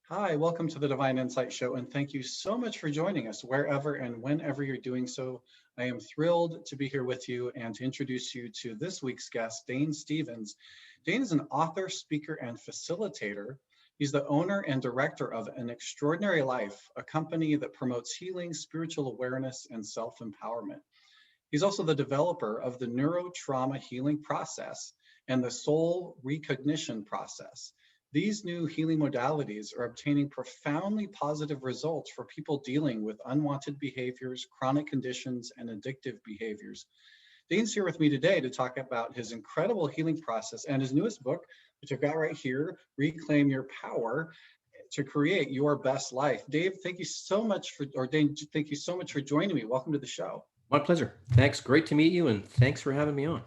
Hi, welcome to the Divine Insight Show, and thank you so much for joining us wherever and whenever you're doing so. I am thrilled to be here with you and to introduce you to this week's guest, Dane Stevens. Dane is an author, speaker, and facilitator. He's the owner and director of An Extraordinary Life, a company that promotes healing, spiritual awareness, and self-empowerment. He's also the developer of the neuro-trauma healing process and the soul re-cognition process. These new healing modalities are obtaining profoundly positive results for people dealing with unwanted behaviors, chronic conditions, and addictive behaviors. Dane's here with me today to talk about his incredible healing process and his newest book, which I've got right here, Reclaim Your Power to Create Your Best Life. Dave, thank you so much Dane, thank you so much for joining me. Welcome to the show. My pleasure. Thanks. Great to meet you, and thanks for having me on.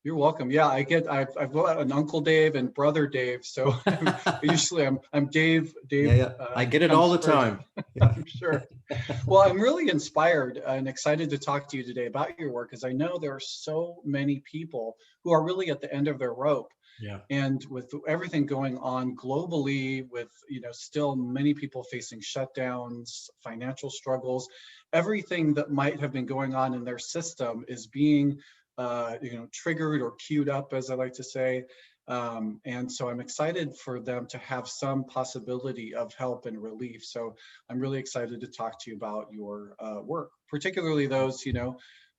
You're welcome. Yeah, I've got an Uncle Dave and Brother Dave, so I'm Dave. Yeah, Dave yeah. I get it all comes the first. time. Yeah. I'm sure. Well, I'm really inspired and excited to talk to you today about your work, as I know there are so many people who are really at the end of their rope. Yeah. And with everything going on globally, with still many people facing shutdowns, financial struggles, everything that might have been going on in their system is being triggered or queued up, as I like to say. And so I'm excited for them to have some possibility of help and relief. So I'm really excited to talk to you about your work, particularly those,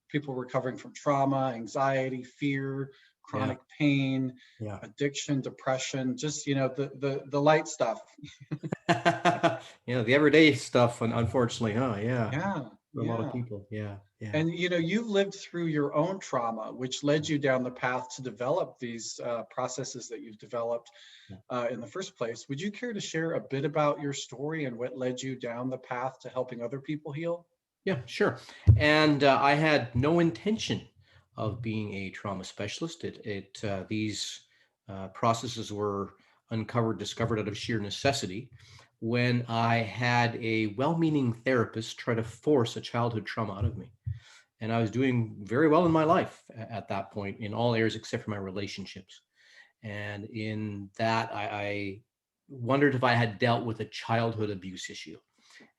people recovering from trauma, anxiety, fear, Yeah. chronic pain, Yeah. addiction, depression, just, the light stuff. The everyday stuff, unfortunately, huh? Yeah. Yeah, For a lot of yeah. people. Yeah. Yeah. And you've lived through your own trauma, which led you down the path to develop these processes that you've developed Yeah. in the first place. Would you care to share a bit about your story and what led you down the path to helping other people heal? Yeah, sure. And I had no intention of being a trauma specialist. These processes were uncovered, discovered out of sheer necessity when I had a well-meaning therapist try to force a childhood trauma out of me. And I was doing very well in my life at that point in all areas except for my relationships. And in that, I wondered if I had dealt with a childhood abuse issue.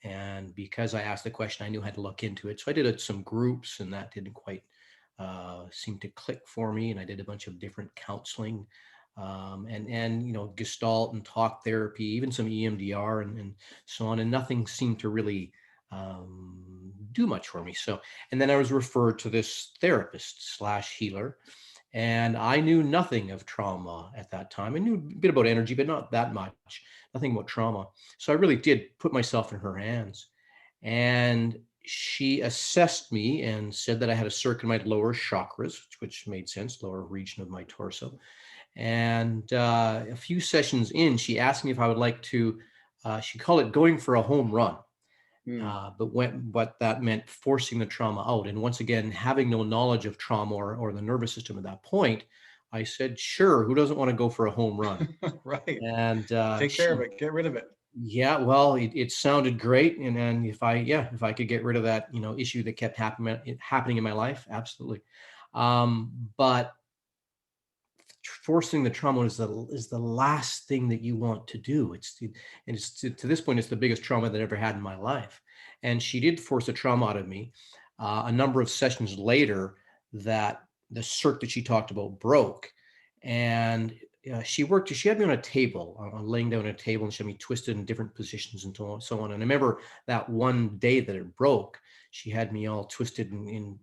And because I asked the question, I knew I had to look into it. So I did some groups, and that didn't quite seem to click for me. And I did a bunch of different counseling, and Gestalt and talk therapy, even some EMDR and so on. And nothing seemed to really do much for me. So, and then I was referred to this therapist slash healer, and I knew nothing of trauma at that time. I knew a bit about energy, but not that much, nothing about trauma. So I really did put myself in her hands. And she assessed me and said that I had a circuit in my lower chakras, which made sense, lower region of my torso. And a few sessions in, she asked me if I would like to, she called it going for a home run. Hmm. But that meant forcing the trauma out. And once again, having no knowledge of trauma or the nervous system at that point, I said, sure, who doesn't want to go for a home run? Right. And Take care of it. Get rid of it. yeah, well, it sounded great. And if I could get rid of that, issue that kept happening in my life, absolutely. But forcing the trauma is the last thing that you want to do. To this point, it's the biggest trauma that I ever had in my life. And she did force the trauma out of me. A number of sessions later, that the circuit that she talked about broke, and she had me on a table, laying down on a table, and she had me twisted in different positions and so on. And I remember that one day that it broke, she had me all twisted and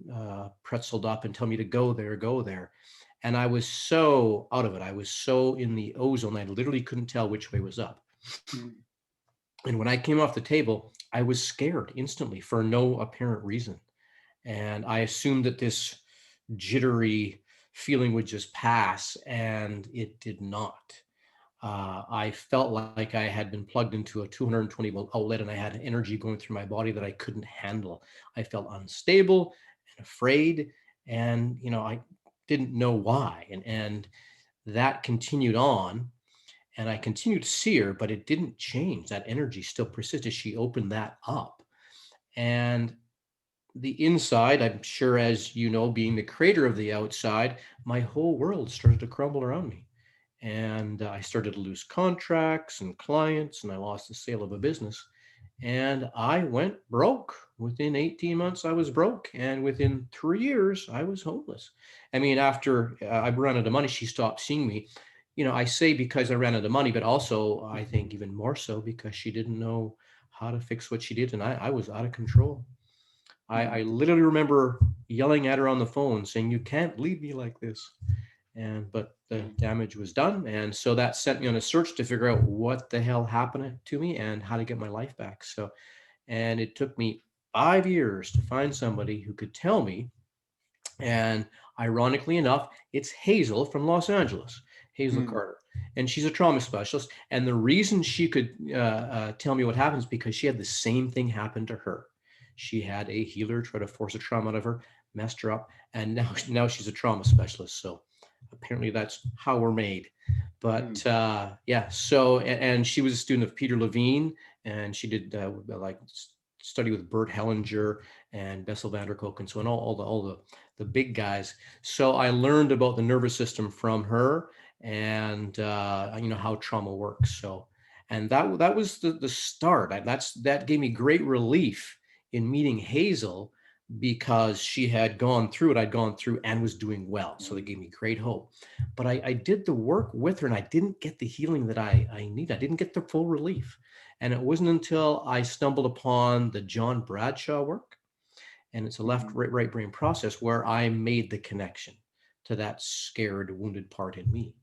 pretzeled up and tell me to go there, go there. And I was so out of it. I was so in the ozone, I literally couldn't tell which way was up. Hmm. And when I came off the table, I was scared instantly for no apparent reason. And I assumed that this jittery feeling would just pass, and it did not. I felt like I had been plugged into a 220 volt outlet, and I had energy going through my body that I couldn't handle. I felt unstable and afraid, and I didn't know why. And that continued on, and I continued to see her, but it didn't change. That energy still persisted. She opened that up, and the inside, I'm sure, as you know, being the creator of the outside, my whole world started to crumble around me. And I started to lose contracts and clients, and I lost the sale of a business. And I went broke. Within 18 months, I was broke. And within 3 years, I was homeless. I mean, after I ran out of money, she stopped seeing me. I say because I ran out of money, but also I think even more so because she didn't know how to fix what she did. And I was out of control. I literally remember yelling at her on the phone saying, "You can't leave me like this." But the damage was done. And so that sent me on a search to figure out what the hell happened to me and how to get my life back. And it took me 5 years to find somebody who could tell me. And ironically enough, it's Hazel from Los Angeles, Hazel Carter. And she's a trauma specialist. And the reason she could tell me what happens because she had the same thing happen to her. She had a healer try to force a trauma out of her, messed her up, and now she's a trauma specialist. So apparently that's how we're made. But yeah, so and she was a student of Peter Levine, and she did like study with Bert Hellinger and Bessel van der Kolk, and so on, all the big guys. So I learned about the nervous system from her, and how trauma works. So, and that was the start. That gave me great relief in meeting Hazel because she had gone through what I'd gone through and was doing well. So that gave me great hope. But I did the work with her and I didn't get the healing that I needed. I didn't get the full relief. And it wasn't until I stumbled upon the John Bradshaw work, and it's a left-right brain process, where I made the connection to that scared, wounded part in me.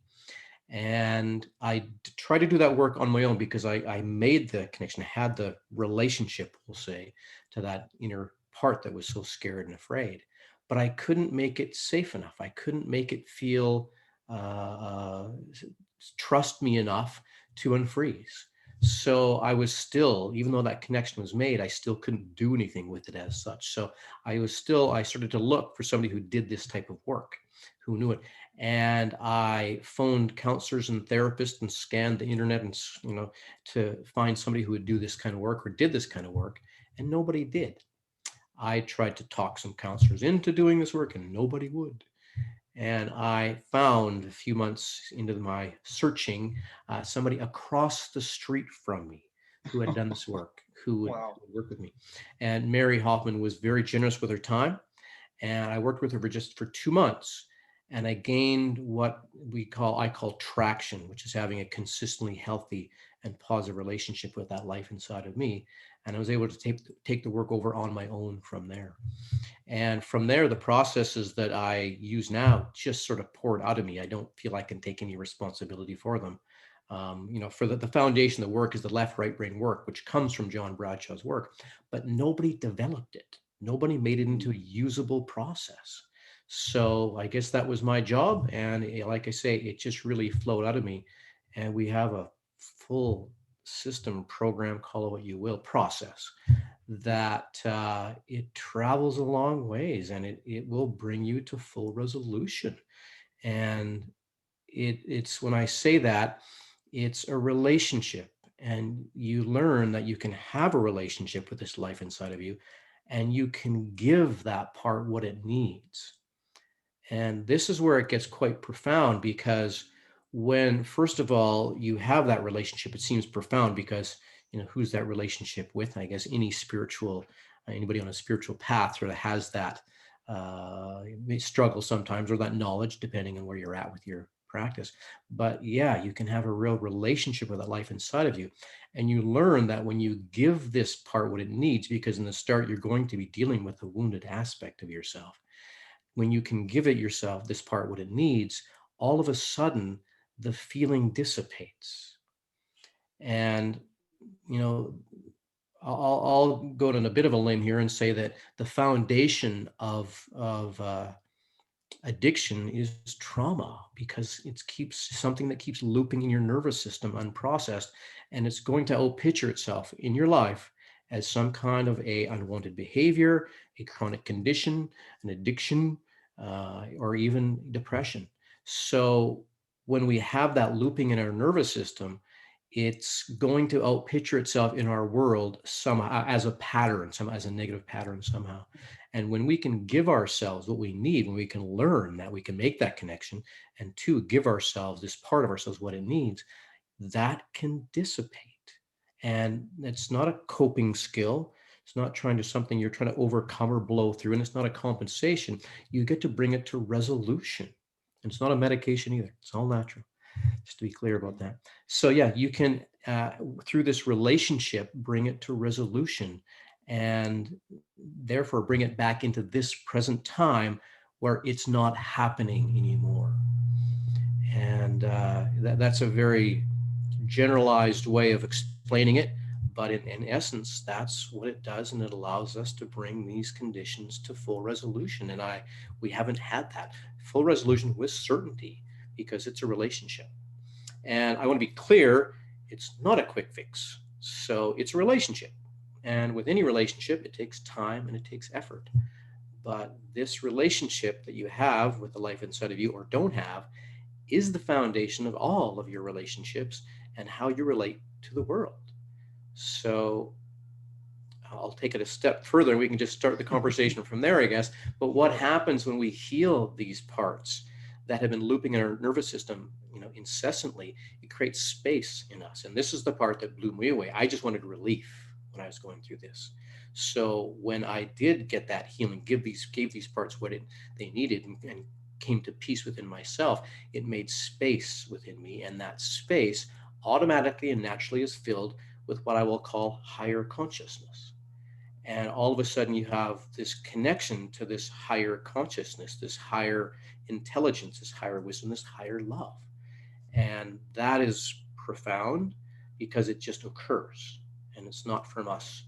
And I tried to do that work on my own because I made the connection, had the relationship, we'll say, to that inner part that was so scared and afraid. But I couldn't make it safe enough. I couldn't make it feel, trust me enough to unfreeze. So I was still, even though that connection was made, I still couldn't do anything with it as such. So I started to look for somebody who did this type of work, who knew it. And I phoned counselors and therapists and scanned the internet and, to find somebody who would do this kind of work or did this kind of work. And nobody did. I tried to talk some counselors into doing this work and nobody would. And I found a few months into my searching, somebody across the street from me who had done this work, who would work with me. And Mary Hoffman was very generous with her time. And I worked with her for 2 months. And I gained what I call traction, which is having a consistently healthy and positive relationship with that life inside of me. And I was able to take the work over on my own from there. And from there, the processes that I use now just sort of poured out of me. I don't feel I can take any responsibility for them. For the foundation of the work is the left-right brain work, which comes from John Bradshaw's work, but nobody developed it. Nobody made it into a usable process. So I guess that was my job. And like I say, it just really flowed out of me. And we have a full system, program, call it what you will, process that it travels a long ways, and it will bring you to full resolution. And it's when I say that, it's a relationship, and you learn that you can have a relationship with this life inside of you, and you can give that part what it needs. And this is where it gets quite profound, because when, first of all, you have that relationship, it seems profound because, who's that relationship with? I guess anybody on a spiritual path sort of has that struggle sometimes, or that knowledge, depending on where you're at with your practice. But yeah, you can have a real relationship with that life inside of you. And you learn that when you give this part what it needs, because in the start, you're going to be dealing with a wounded aspect of yourself. When you can give it yourself, this part what it needs, all of a sudden the feeling dissipates. And I'll go on a bit of a limb here and say that the foundation of addiction is trauma, because it keeps something that keeps looping in your nervous system unprocessed, and it's going to outpicture itself in your life as some kind of a unwanted behavior, a chronic condition, an addiction, or even depression. So when we have that looping in our nervous system, it's going to outpicture itself in our world somehow as a pattern, as a negative pattern somehow. And when we can give ourselves what we need, when we can learn that we can make that connection, and two, give ourselves, this part of ourselves, what it needs, that can dissipate. And it's not a coping skill. It's not trying to something you're trying to overcome or blow through, and it's not a compensation. You get to bring it to resolution. And it's not a medication either. It's all natural, just to be clear about that. So yeah, you can, through this relationship, bring it to resolution, and therefore bring it back into this present time where it's not happening anymore. And that's a very generalized way of explaining it, but in essence, that's what it does, and it allows us to bring these conditions to full resolution. And we haven't had that full resolution with certainty because it's a relationship. And I want to be clear, it's not a quick fix. So it's a relationship. And with any relationship, it takes time and it takes effort. But this relationship that you have with the life inside of you or don't have is the foundation of all of your relationships and how you relate to the world. So I'll take it a step further. We can just start the conversation from there, I guess. But what happens when we heal these parts that have been looping in our nervous system, incessantly? It creates space in us. And this is the part that blew me away. I just wanted relief when I was going through this. So when I did get that healing, gave these parts what they needed, and came to peace within myself, it made space within me. And that space automatically and naturally is filled with what I will call higher consciousness. And all of a sudden you have this connection to this higher consciousness, this higher intelligence, this higher wisdom, this higher love. And that is profound because it just occurs. And it's not from us,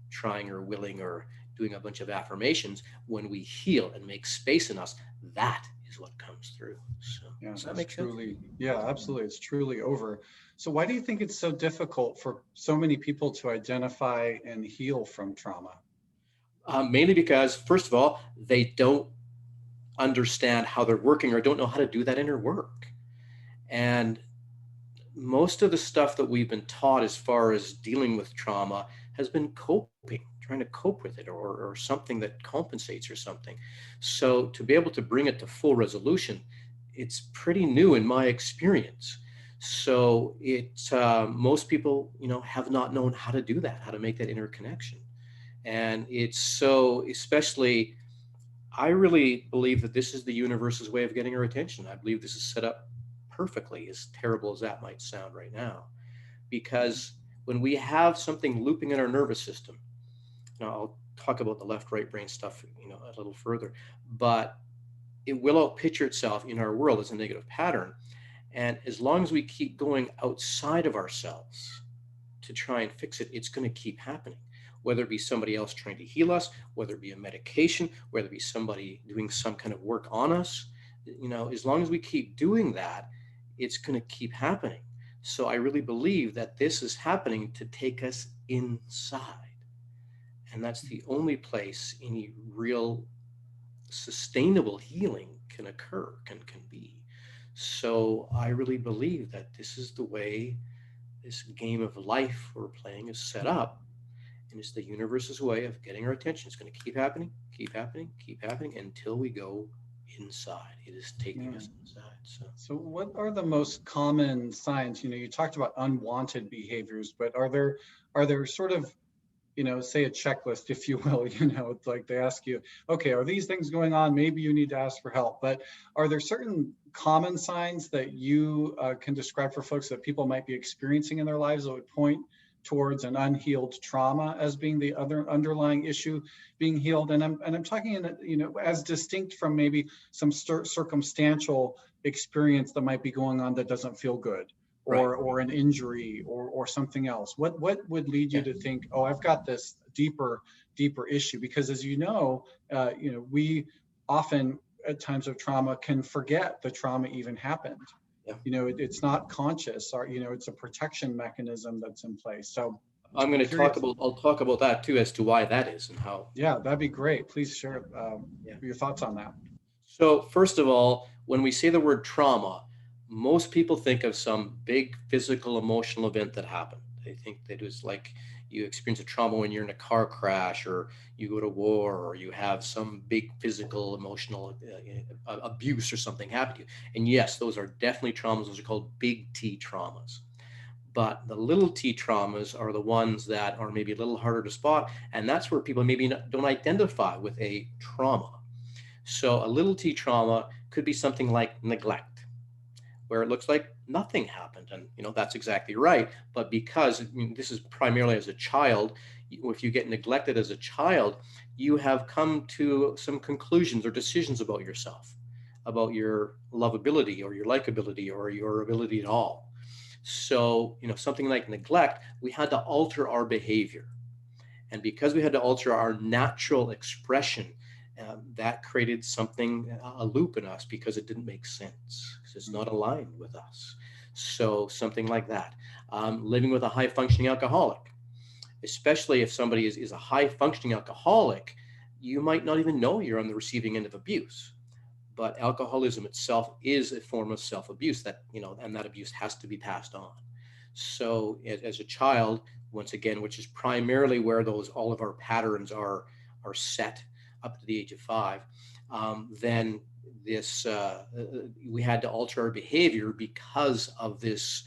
trying or willing or doing a bunch of affirmations. When we heal and make space in us, that is what comes through. So Yeah, does that make sense? Yeah, absolutely. It's truly over. So why do you think it's so difficult for so many people to identify and heal from trauma? Mainly because, first of all, they don't understand how they're working or don't know how to do that inner work. And most of the stuff that we've been taught as far as dealing with trauma has been coping, trying to cope with it, or something that compensates or something. So to be able to bring it to full resolution, it's pretty new in my experience. So most people, have not known how to do that, how to make that interconnection. And it's so, especially, I really believe that this is the universe's way of getting our attention. I believe this is set up perfectly, as terrible as that might sound right now. Because when we have something looping in our nervous system, now I'll talk about the left-right brain stuff, a little further, but it will outpicture itself in our world as a negative pattern. And as long as we keep going outside of ourselves to try and fix it, it's going to keep happening. Whether it be somebody else trying to heal us, whether it be a medication, whether it be somebody doing some kind of work on us, as long as we keep doing that, it's going to keep happening. So I really believe that this is happening to take us inside. And that's the only place any real sustainable healing can occur, can be. So I really believe that this is the way this game of life we're playing is set up. And it's the universe's way of getting our attention. It's going to keep happening, keep happening, keep happening until we go inside. It is taking us inside. So what are the most common signs? You talked about unwanted behaviors, but are there sort of, say a checklist, if you will, it's like they ask you, okay, are these things going on? Maybe you need to ask for help, but are there certain common signs that you can describe for folks that people might be experiencing in their lives that would point towards an unhealed trauma as being the other underlying issue being healed? And I'm talking in, as distinct from maybe some circumstantial experience that might be going on that doesn't feel good, or an injury, or something else. What would lead you to think, oh, I've got this deeper issue? Because as we often at times of trauma can forget the trauma even happened. It's not conscious, or it's a protection mechanism that's in place. So I'm going to I'll talk about that too, as to why that is and how. Yeah, that'd be great. Please share your thoughts on that. So first of all, when we say the word trauma, most people think of some big physical, emotional event that happened. They think that it was like, you experience a trauma when you're in a car crash, or you go to war, or you have some big physical, emotional abuse or something happen to you. And yes, those are definitely traumas. Those are called big T traumas. But the little t traumas are the ones that are maybe a little harder to spot. And that's where people maybe don't identify with a trauma. So a little t trauma could be something like neglect, where it looks like nothing happened. And, that's exactly right. But because this is primarily as a child, if you get neglected as a child, you have come to some conclusions or decisions about yourself, about your lovability or your likability or your ability at all. So, something like neglect, we had to alter our behavior. And because we had to alter our natural expression, that created something, a loop in us, because it didn't make sense, because it's not aligned with us. So something like that. Living with a high functioning alcoholic, especially if somebody is a high functioning alcoholic, you might not even know you're on the receiving end of abuse. But alcoholism itself is a form of self-abuse that, and that abuse has to be passed on. So as a child, once again, which is primarily where all of our patterns are set up to the age of 5, then this we had to alter our behavior because of this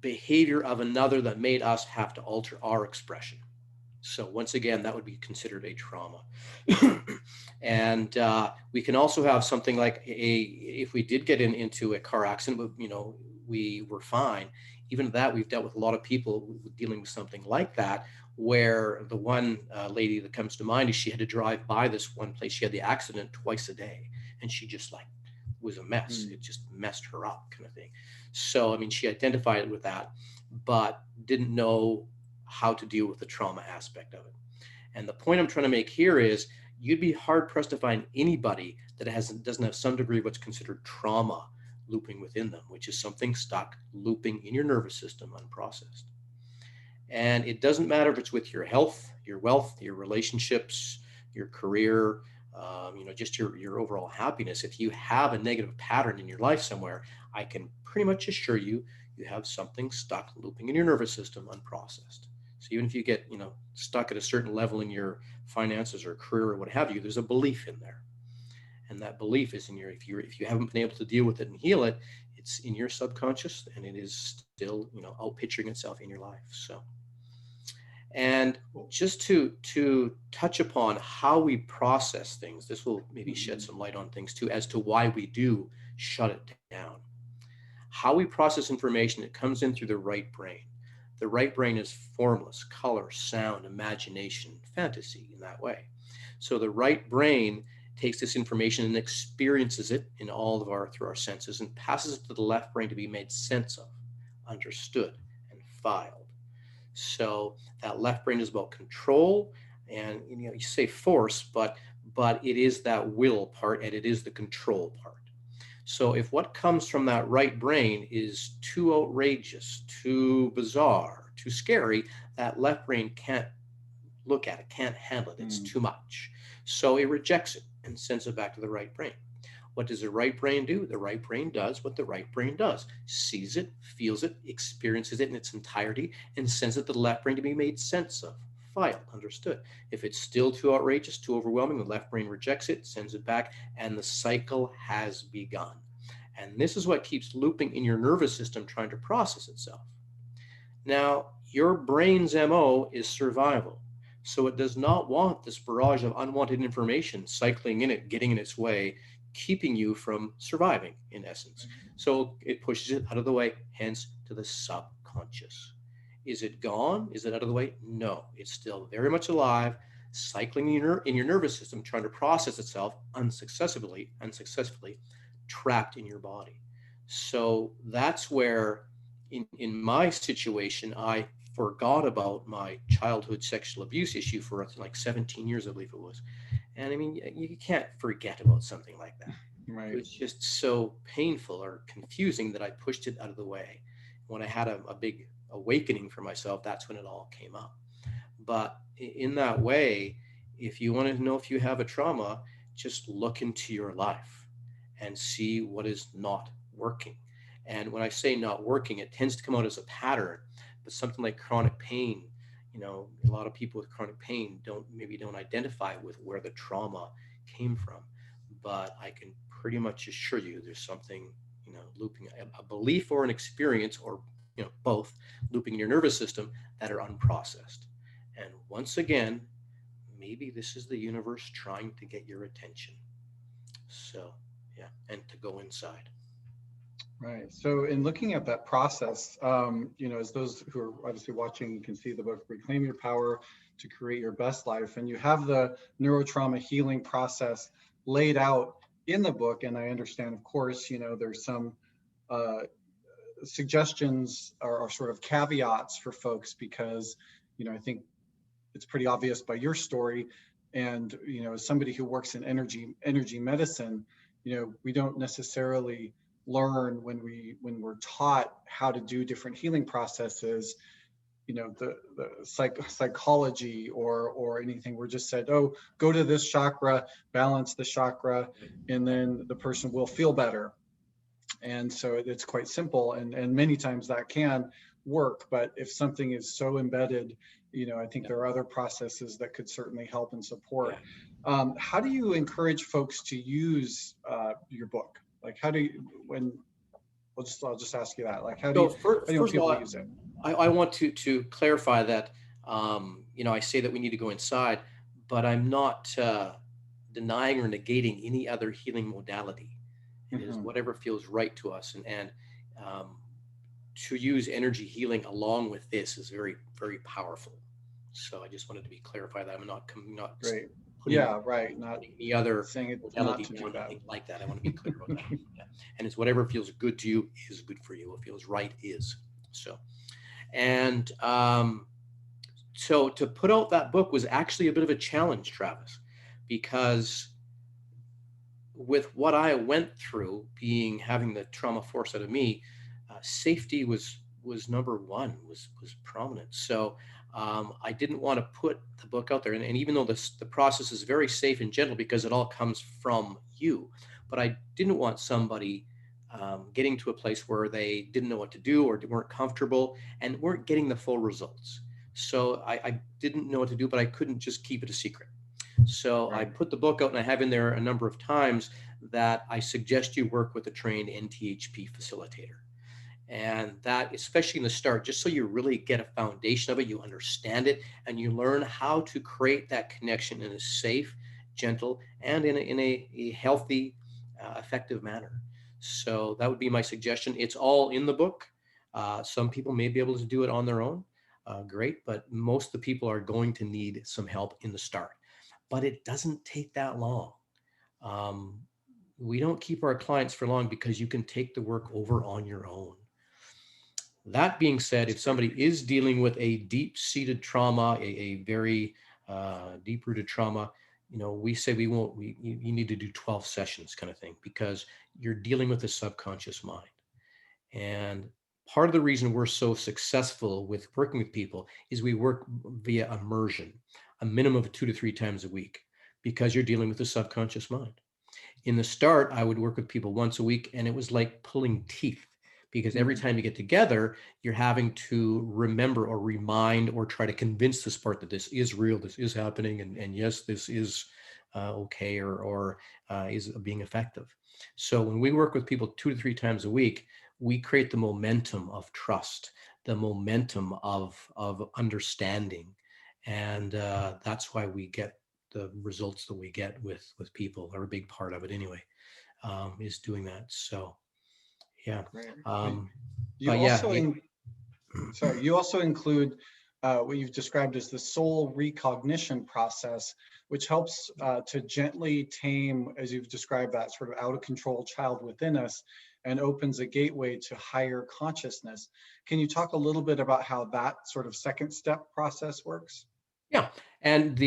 behavior of another that made us have to alter our expression. So once again, that would be considered a trauma. And we can also have something like if we did get into a car accident, we were fine. Even that, we've dealt with a lot of people dealing with something like that, where the one lady that comes to mind is she had to drive by this one place. She had the accident twice a day, and she just was a mess. It just messed her up, kind of thing. So, she identified it with that, but didn't know how to deal with the trauma aspect of it. And the point I'm trying to make here is you'd be hard pressed to find anybody that doesn't have some degree of what's considered trauma looping within them, which is something stuck looping in your nervous system unprocessed. And it doesn't matter if it's with your health, your wealth, your relationships, your career, just your overall happiness. If you have a negative pattern in your life somewhere, I can pretty much assure you have something stuck looping in your nervous system unprocessed. So even if you get, stuck at a certain level in your finances or career or what have you, there's a belief in there. And that belief is if you haven't been able to deal with it and heal it, it's in your subconscious, and it is still, out picturing itself in your life. So, and just to touch upon how we process things, this will maybe shed some light on things too, as to why we do shut it down. How we process information, it comes in through the right brain. The right brain is formless, color, sound, imagination, fantasy in that way. So the right brain takes this information and experiences it in through our senses, and passes it to the left brain to be made sense of, understood, and filed. So that left brain is about control, and you say force, but it is that will part, and it is the control part. So if what comes from that right brain is too outrageous, too bizarre, too scary, that left brain can't look at it, can't handle it. It's too much. So it rejects it and sends it back to the right brain. What does the right brain do? The right brain does what the right brain does: sees it, feels it, experiences it in its entirety, and sends it to the left brain to be made sense of, filed, understood. If it's still too outrageous, too overwhelming, the left brain rejects it, sends it back, and the cycle has begun. And this is what keeps looping in your nervous system, trying to process itself. Now, your brain's MO is survival. So it does not want this barrage of unwanted information cycling in it, getting in its way, keeping you from surviving, in essence. So it pushes it out of the way, hence to the subconscious. Is it gone? Is it out of the way? No, it's still very much alive, cycling in your nervous system, trying to process itself unsuccessfully, trapped in your body. So that's where, in my situation, I forgot about my childhood sexual abuse issue for like 17 years, I believe it was. And you can't forget about something like that. Right. It was just so painful or confusing that I pushed it out of the way. When I had a big awakening for myself, that's when it all came up. But in that way, if you want to know if you have a trauma, just look into your life and see what is not working. And when I say not working, it tends to come out as a pattern. But something like chronic pain, a lot of people with chronic pain don't identify with where the trauma came from. But I can pretty much assure you there's something, looping, a belief or an experience, or both, looping in your nervous system that are unprocessed. And once again, maybe this is the universe trying to get your attention. So, yeah, and to go inside. Right. So in looking at that process, as those who are obviously watching, you can see the book, Reclaim Your Power to Create Your Best Life. And you have the neurotrauma healing process laid out in the book. And I understand, of course, there's some suggestions or sort of caveats for folks because, I think it's pretty obvious by your story. And, as somebody who works in energy medicine, we don't necessarily learn when we're taught how to do different healing processes, the psychology or anything. We're just said, oh, go to this chakra, balance the chakra, and then the person will feel better. And so it's quite simple, and many times that can work. But if something is so embedded, I think there are other processes that could certainly help and support. How do you encourage folks to use your book? Like, how do you, I'll just ask you that. Like, how do you people use it? I want to clarify that, I say that we need to go inside, but I'm not denying or negating any other healing modality. It is whatever feels right to us. And to use energy healing along with this is very, very powerful. So I just wanted to be clarify that I'm not Great. putting, not any other saying it's modality not to down, do that. anything like that. I want to be clear about that. Yeah. And it's whatever feels good to you is good for you. What feels right is. So, and so to put out that book was actually a bit of a challenge, Travis, because with what I went through, having the trauma force out of me, safety was number one, was prominent. So I didn't want to put the book out there, and even though the process is very safe and gentle because it all comes from you, but I didn't want somebody getting to a place where they didn't know what to do or weren't comfortable and weren't getting the full results. So I didn't know what to do, but I couldn't just keep it a secret. So I put the book out, and I have in there a number of times that I suggest you work with a trained NTHP facilitator. And that, especially in the start, just so you really get a foundation of it, you understand it, and you learn how to create that connection in a safe, gentle, and in a healthy, effective manner. So that would be my suggestion. It's all in the book. Some people may be able to do it on their own. Great, but most of the people are going to need some help in the start. But it doesn't take that long. We don't keep our clients for long because you can take the work over on your own. That being said, if somebody is dealing with a deep-seated trauma, a very deep-rooted trauma, we say you need to do 12 sessions kind of thing, because you're dealing with the subconscious mind. And part of the reason we're so successful with working with people is we work via immersion, a minimum of 2 to 3 times a week, because you're dealing with the subconscious mind. In the start, I would work with people once a week, and it was like pulling teeth, because every time you get together, you're having to remember or remind or try to convince this part that this is real, this is happening, and yes, this is okay or is being effective. So when we work with people 2 to 3 times a week, we create the momentum of trust, the momentum of understanding. And that's why we get the results that we get with people, or a big part of it anyway, is doing that. So, yeah. You also include what you've described as the soul re-cognition process, which helps to gently tame, as you've described, that sort of out of control child within us, and opens a gateway to higher consciousness. Can you talk a little bit about how that sort of second step process works? Yeah, and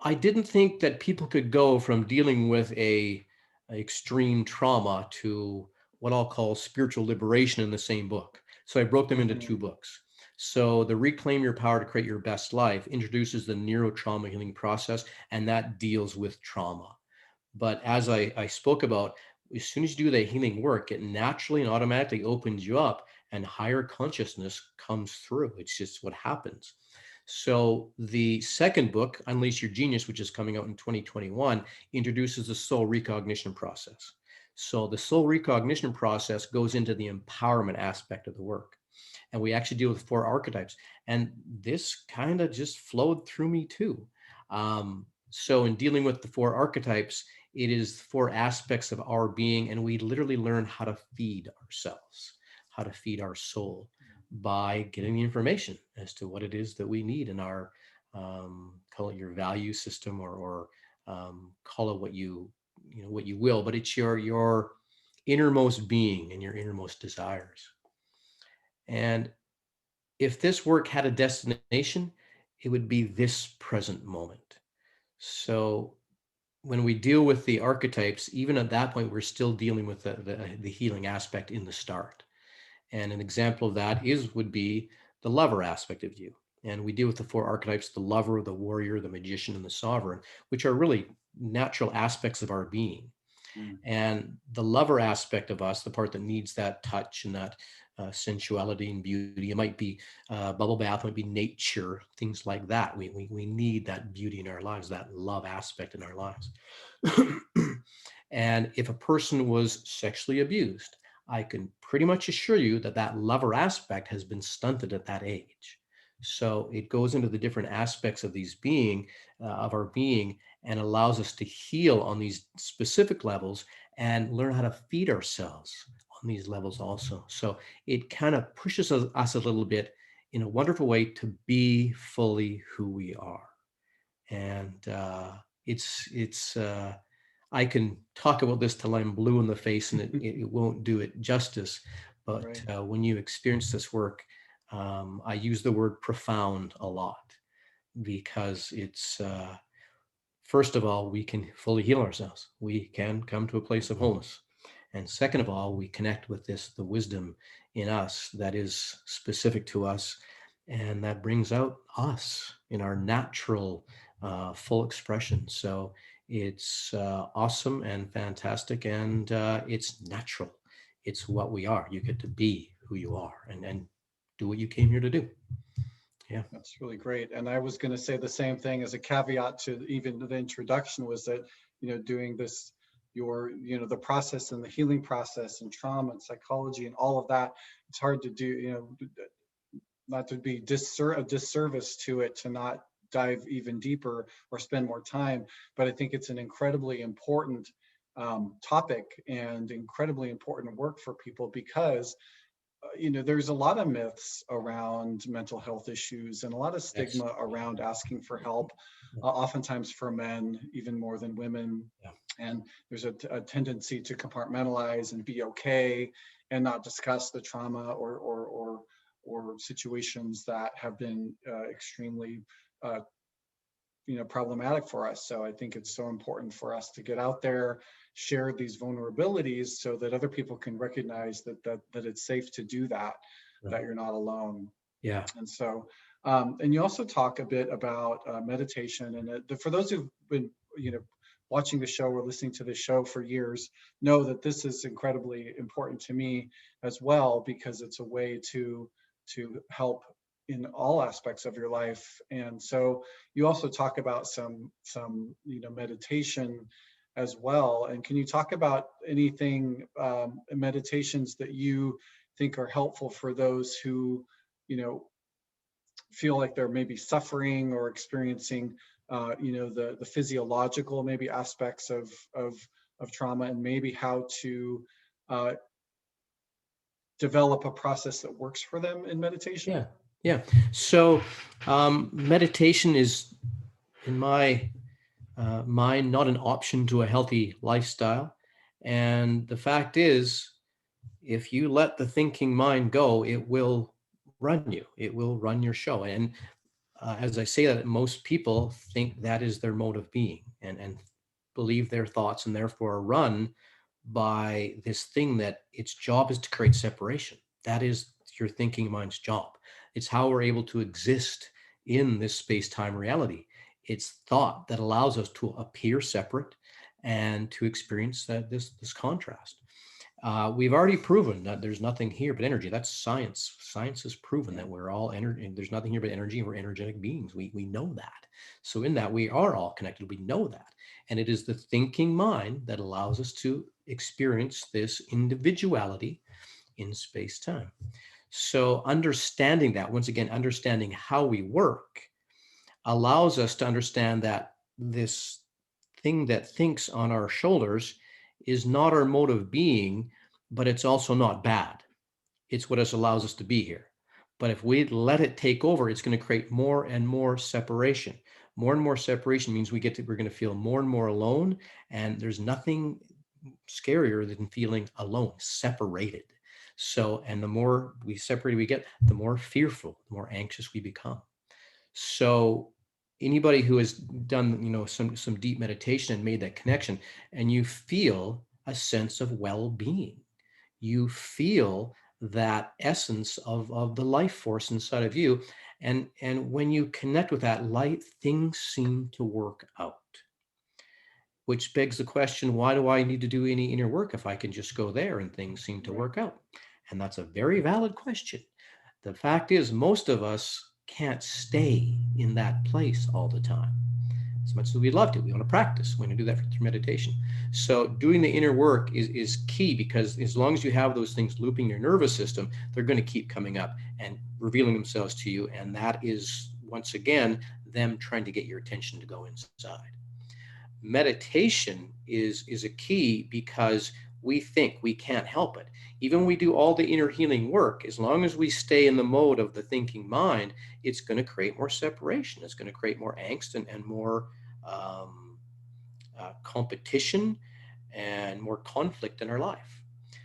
I didn't think that people could go from dealing with a extreme trauma to what I'll call spiritual liberation in the same book. So I broke them into 2 books. So the Reclaim Your Power to Create Your Best Life introduces the neuro-trauma healing process, and that deals with trauma. But as I spoke about, as soon as you do that healing work, it naturally and automatically opens you up, and higher consciousness comes through. It's just what happens. So the second book, Unleash Your Genius, which is coming out in 2021, introduces the soul recognition process. So the soul recognition process goes into the empowerment aspect of the work. And we actually deal with 4 archetypes. And this kind of just flowed through me too. So in dealing with the 4 archetypes, it is 4 aspects of our being, and we literally learn how to feed ourselves, how to feed our soul by getting the information as to what it is that we need in our, call it your value system, or call it what what you will, but it's your innermost being and your innermost desires. And if this work had a destination, it would be this present moment. So when we deal with the archetypes, even at that point, we're still dealing with the healing aspect in the start. And an example of that would be the lover aspect of you. And we deal with the 4 archetypes: the lover, the warrior, the magician, and the sovereign, which are really natural aspects of our being. And the lover aspect of us, the part that needs that touch and that sensuality and beauty, it might be bubble bath, might be nature, things like that. We need that beauty in our lives, that love aspect in our lives. And if a person was sexually abused, I can pretty much assure you that that lover aspect has been stunted at that age. So it goes into the different aspects of of our being, and allows us to heal on these specific levels and learn how to feed ourselves on these levels also. So it kind of pushes us a little bit in a wonderful way to be fully who we are. And I can talk about this till I'm blue in the face, and it won't do it justice. But Right. when you experience this work, I use the word profound a lot, because it's, first of all, we can fully heal ourselves. We can come to a place of wholeness. And second of all, we connect with the wisdom in us that is specific to us, and that brings out us in our natural, full expression. So it's awesome and fantastic, and it's natural. It's what we are. You get to be who you are, and do what you came here to do. Yeah. That's really great. And I was going to say the same thing as a caveat to even the introduction, was that, doing this, the process and the healing process and trauma and psychology and all of that, it's hard to do, not to be a disservice to it, to not dive even deeper or spend more time. But I think it's an incredibly important topic and incredibly important work for people, because there's a lot of myths around mental health issues and a lot of Yes. stigma around asking for help, oftentimes for men even more than women. Yeah. And there's a tendency to compartmentalize and be okay and not discuss the trauma or situations that have been extremely problematic for us. So I think it's so important for us to get out there, share these vulnerabilities, so that other people can recognize that it's safe to do that, Right. that you're not alone. Yeah. And so, and you also talk a bit about meditation, and for those who've been, watching the show or listening to the show for years, know that this is incredibly important to me as well, because it's a way to help in all aspects of your life. And so you also talk about some meditation as well. And can you talk about anything, meditations that you think are helpful for those who feel like they're maybe suffering or experiencing the physiological maybe aspects of trauma, and maybe how to uh, develop a process that works for them in meditation? Yeah. Yeah. So meditation is, in my mind, not an option to a healthy lifestyle. And the fact is, if you let the thinking mind go, it will run you. It will run your show. And as I say that, most people think that is their mode of being, and believe their thoughts, and therefore are run by this thing that its job is to create separation. That is your thinking mind's job. It's how we're able to exist in this space-time reality. It's thought that allows us to appear separate, and to experience this contrast. We've already proven that there's nothing here but energy. That's science. Science has proven that we're all energy. There's nothing here but energy, and we're energetic beings. We know that. So in that, we are all connected. We know that. And it is the thinking mind that allows us to experience this individuality in space-time. So understanding that, once again, understanding how we work allows us to understand that this thing that thinks on our shoulders is not our mode of being, but it's also not bad. It's what allows us to be here. But if we let it take over, it's going to create more and more separation. More and more separation means we're going to feel more and more alone. And there's nothing scarier than feeling alone, separated. So, and the more separated we get, the more fearful, the more anxious we become. So anybody who has done, some deep meditation and made that connection, and you feel a sense of well-being, you feel that essence of the life force inside of you. And when you connect with that light, things seem to work out. Which begs the question, why do I need to do any inner work if I can just go there and things seem to work out? And that's a very valid question. The fact is, most of us can't stay in that place all the time. As much as we'd love to, we want to practice. We want to do that through meditation. So doing the inner work is key, because as long as you have those things looping your nervous system, they're going to keep coming up and revealing themselves to you. And that is, once again, them trying to get your attention to go inside. Meditation is a key, because we think we can't help it. Even when we do all the inner healing work, as long as we stay in the mode of the thinking mind, it's going to create more separation. It's going to create more angst and more competition and more conflict in our life.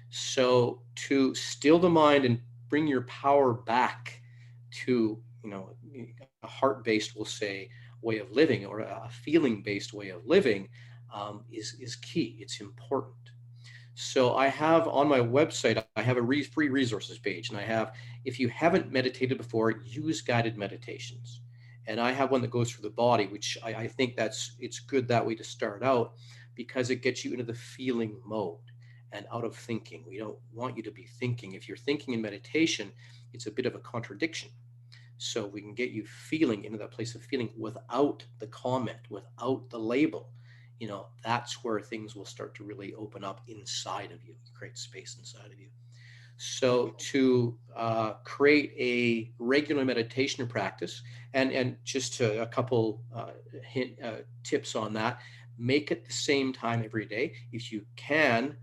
So to still the mind and bring your power back to, a heart-based, we'll say, way of living, or a feeling-based way of living, is key. It's important. So I have on my website, I have a free resources page, and I have, if you haven't meditated before, use guided meditations. And I have one that goes through the body, which I think it's good that way to start out, because it gets you into the feeling mode and out of thinking. We don't want you to be thinking. If you're thinking in meditation, it's a bit of a contradiction. So we can get you feeling into that place of feeling without the comment, without the label. That's where things will start to really open up inside of you, create space inside of you. So to create a regular meditation practice, and just a couple tips on that, make it the same time every day. If you can,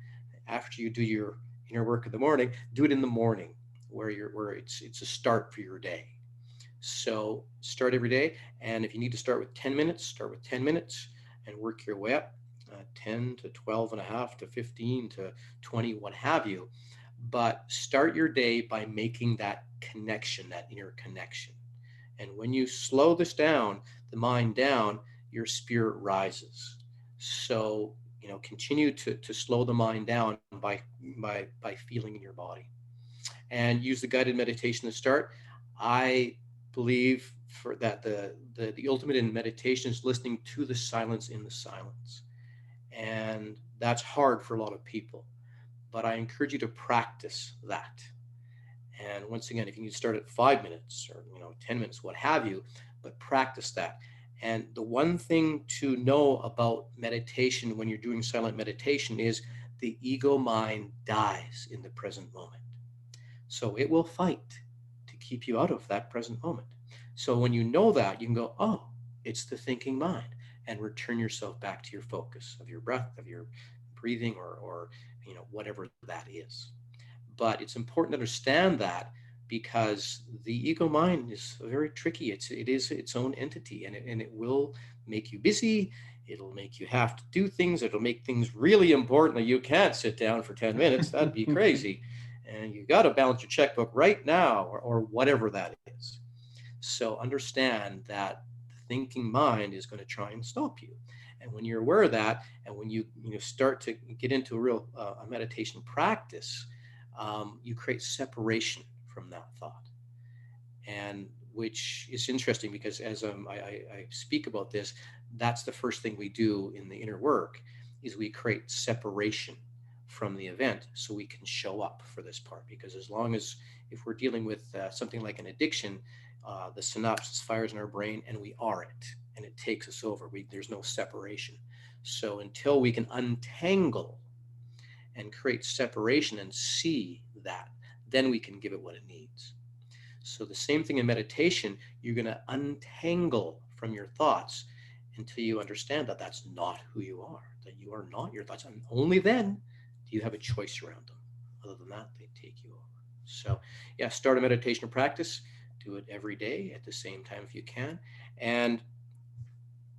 after you do your inner work in the morning, do it in the morning, where it's a start for your day. So start every day. And if you need to start with 10 minutes, start with 10 minutes and work your way up, 10 to 12 and a half to 15 to 20, what have you. But start your day by making that connection, that inner connection. And when you slow this down, the mind down, your spirit rises. So, continue to slow the mind down by feeling in your body. And use the guided meditation to start. I believe for that the ultimate in meditation is listening to the silence in the silence. And that's hard for a lot of people, but I encourage you to practice that. And once again, if you need to start at 5 minutes or 10 minutes, what have you, but practice that. And the one thing to know about meditation when you're doing silent meditation is the ego mind dies in the present moment. So it will fight to keep you out of that present moment. So when you know that, you can go, oh, it's the thinking mind, and return yourself back to your focus of your breath, of your breathing, or whatever that is. But it's important to understand that, because the ego mind is very tricky. It is its own entity, and it will make you busy. It'll make you have to do things. It'll make things really important. Like, you can't sit down for 10 minutes. That'd be crazy. And you got to balance your checkbook right now, or whatever that is. So understand that the thinking mind is going to try and stop you. And when you're aware of that, and when you start to get into a real a meditation practice, you create separation from that thought. And which is interesting, because as I speak about this, that's the first thing we do in the inner work, is we create separation from the event so we can show up for this part. Because as long as, if we're dealing with something like an addiction, the synapses fires in our brain and we are it, and it takes us over. There's no separation. So until we can untangle and create separation and see that, then we can give it what it needs. So the same thing in meditation, you're going to untangle from your thoughts until you understand that that's not who you are, that you are not your thoughts. And only then do you have a choice around them. Other than that, they take you over. So yeah, start a meditation practice. Do it every day at the same time if you can. And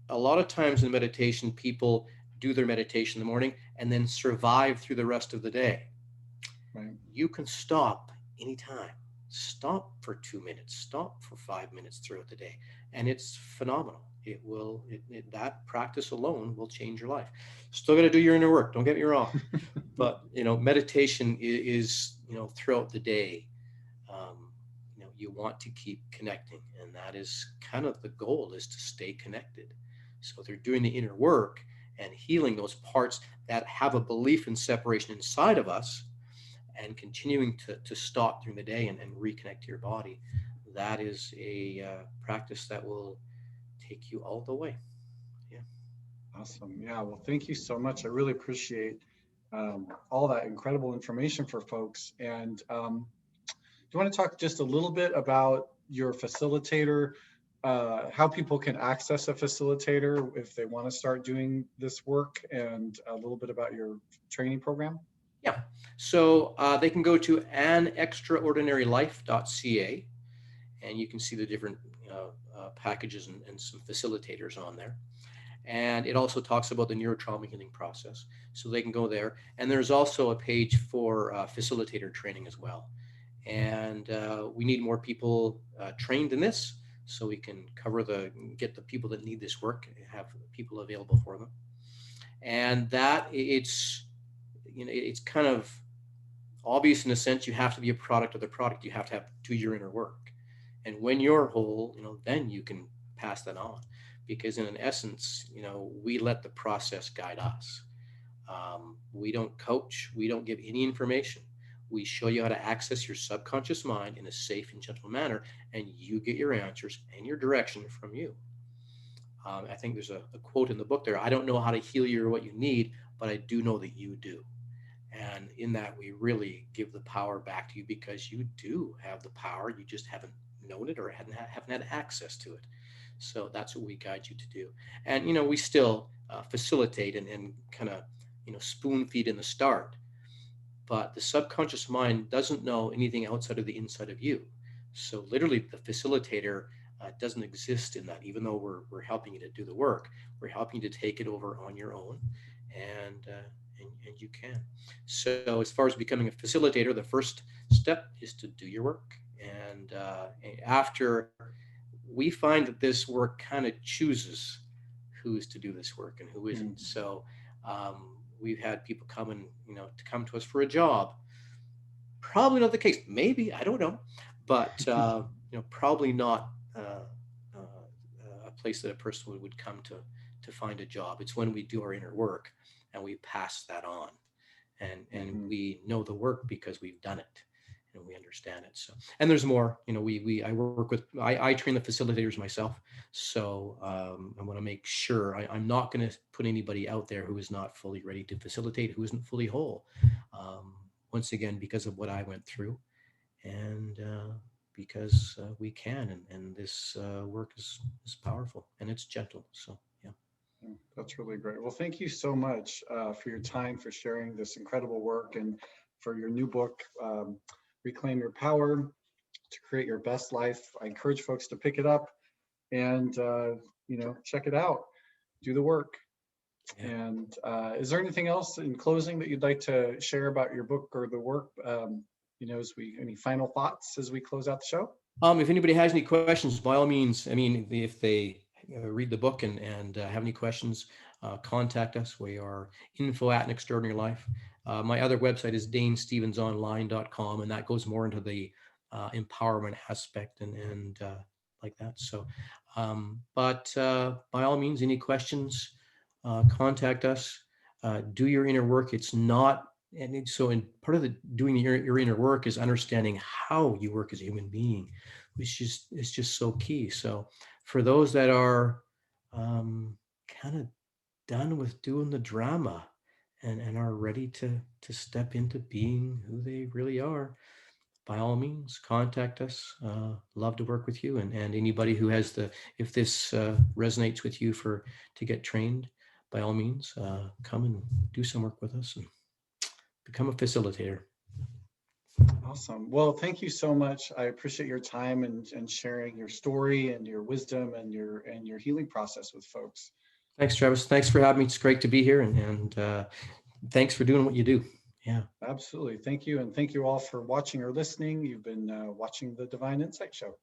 a lot of times in meditation, people do their meditation in the morning and then survive through the rest of the day. Right. You can stop anytime. Stop for 2 minutes, stop for 5 minutes throughout the day. And it's phenomenal. That practice alone will change your life. Still got to do your inner work. Don't get me wrong. But, meditation is, throughout the day, you want to keep connecting. And that is kind of the goal, is to stay connected. So they're doing the inner work and healing those parts that have a belief in separation inside of us, and continuing to stop during the day and reconnect to your body. That is a practice that will take you all the way. Yeah. Awesome. Yeah. Well, thank you so much. I really appreciate all that incredible information for folks. And do you want to talk just a little bit about your facilitator, how people can access a facilitator if they want to start doing this work, and a little bit about your training program? Yeah. So they can go to anextraordinarylife.ca, and you can see the different packages and some facilitators on there. And it also talks about the neuro-trauma healing process. So they can go there. And there's also a page for facilitator training as well. And we need more people trained in this, so we can get the people that need this work, have people available for them. And that it's kind of obvious in a sense. You have to be a product of the product. You have to do your inner work. And when you're whole, then you can pass that on. Because in essence, we let the process guide us. We don't coach. We don't give any information. We show you how to access your subconscious mind in a safe and gentle manner, and you get your answers and your direction from you. I think there's a quote in the book there: I don't know how to heal you or what you need, but I do know that you do. And in that, we really give the power back to you, because you do have the power. You just haven't known it, or haven't had access to it. So that's what we guide you to do. And, we still facilitate and kind of, spoon feed in the start. But the subconscious mind doesn't know anything outside of the inside of you. So literally the facilitator doesn't exist in that. Even though we're helping you to do the work, we're helping you to take it over on your own, and you can. So as far as becoming a facilitator, the first step is to do your work. And after, we find that this work kind of chooses who's to do this work and who isn't. So we've had people come to us for a job. Probably not the case. Maybe, I don't know, but probably not a place that a person would come to find a job. It's when we do our inner work and we pass that on, and we know the work because we've done it and we understand it. So, and there's more. I train the facilitators myself. So I want to make sure I'm not going to put anybody out there who is not fully ready to facilitate, who isn't fully whole. Once again, because of what I went through, and because we can, and this work is powerful and it's gentle. So yeah. That's really great. Well, thank you so much for your time, for sharing this incredible work, and for your new book, Reclaim Your Power to Create Your Best Life. I encourage folks to pick it up and check it out, do the work. Yeah. And is there anything else in closing that you'd like to share about your book or the work? Any final thoughts as we close out the show? If anybody has any questions, by all means, if they read the book and have any questions, contact us. We are info@anextraordinarylife. My other website is danestevensonline.com, and that goes more into the empowerment aspect and like that. So, but by all means, any questions, contact us. do your inner work. It's not, and so in part of the doing your inner work is understanding how you work as a human being, which is just so key. So for those that are kind of done with doing the drama and are ready to step into being who they really are, by all means, contact us. Love to work with you, and anybody who has if this resonates with you to get trained, by all means, come and do some work with us and become a facilitator. Awesome. Well, thank you so much. I appreciate your time and sharing your story and your wisdom and your healing process with folks. Thanks, Travis. Thanks for having me. It's great to be here, and thanks for doing what you do. Yeah. Absolutely. Thank you. And thank you all for watching or listening. You've been watching the Divine Insight Show.